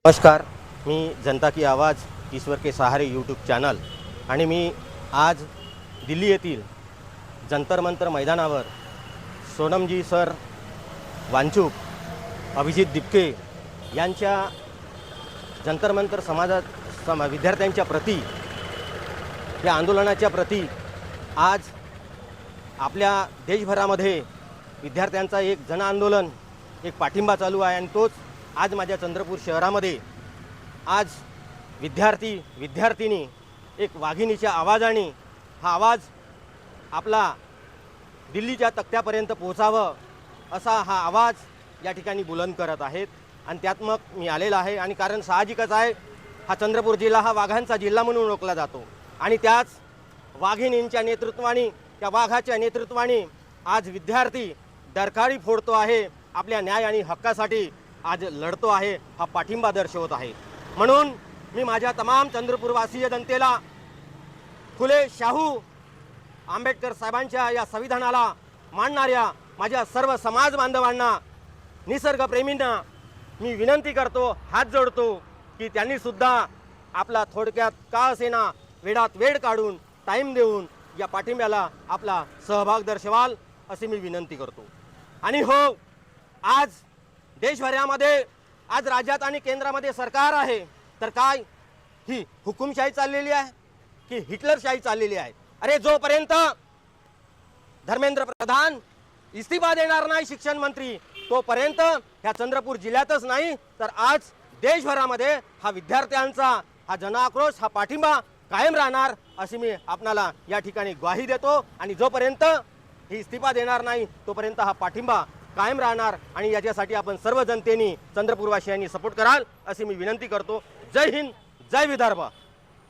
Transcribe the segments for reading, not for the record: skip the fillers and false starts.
नमस्कार, मी जनता की आवाज़ ईश्वर के सहारे यूट्यूब चॅनल आणि मी आज दिल्ली येथील जंतर मंतर मैदानावर सोनमजी सर वांचूक, अभिजित दिपके यांच्या जंतर मंतर विद्यार्थ्यांच्या प्रती, या आंदोलनाच्या प्रती आज आपल्या देशभरामध्ये विद्यार्थ्यांचा एक जन आंदोलन, एक पाठिंबा चालू आहे. आणि तोच आज माझ्या चंद्रपूर शहरामध्ये आज विद्यार्थिनी एक वाघिणीच्या आवाजाने हा आवाज आपला दिल्लीच्या तख्त्यापर्यंत पोहोचावं असा हा आवाज या ठिकाणी बुलंद करत आहेत. आणि त्यात मग मी आलेला आहे. आणि कारण साहजिकच आहे, हा चंद्रपूर जिल्हा हा वाघांचा जिल्हा म्हणून ओळखला जातो. आणि त्याच वाघिणींच्या नेतृत्वाने, त्या वाघाच्या नेतृत्वाने आज विद्यार्थी डरकाळी फोडतो आहे, आपल्या न्याय आणि हक्कासाठी आज लढतो आहे, हा पाठिंबा दर्शवत आहे. म्हणून मी माझ्या तमाम चंद्रपूरवासीय जनतेला, फुले शाहू आंबेडकर साहेबांच्या या संविधानाला मानणाऱ्या माझ्या सर्व समाज बांधवांना, निसर्गप्रेमींना मी विनंती करतो, हात जोडतो की त्यांनी सुद्धा आपला थोडक्यात का असेना वेळात वेळ काढून टाईम देऊन या पाठिंब्याला आपला सहभाग दर्शवाल अशी मी विनंती करतो. आणि हो, आज देशभरामध्ये, आज राज्यात आणि केंद्रामध्ये सरकार आहे, तर काय ही हुकुमशाही चाललेली आहे की हिटलरशाही चाललेली आहे? अरे, जोपर्यंत धर्मेंद्र प्रधान इस्तीफा देणार नाही शिक्षण मंत्री, तोपर्यंत ह्या चंद्रपूर जिल्ह्यातच नाही तर आज देशभरामध्ये हा विद्यार्थ्यांचा हा जनआक्रोश, हा पाठिंबा कायम राहणार अशी मी आपणाला या ठिकाणी ग्वाही देतो. आणि जोपर्यंत ही इस्तीफा देणार नाही तोपर्यंत हा पाठिंबा कायम राहणार. आणि याच्यासाठी आपण सर्व जनतेने, चंद्रपूरवासियांनी सपोर्ट कराल अशी मी विनंती करतो. जय हिंद, जय विदर्भ,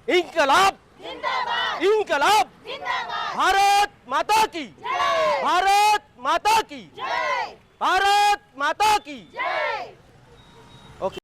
इन्कलाब जिंदाबाद, इन्कलाब जिंदाबाद, भारत माता की जय, भारत माता की जय, भारत माता की जय. ओके.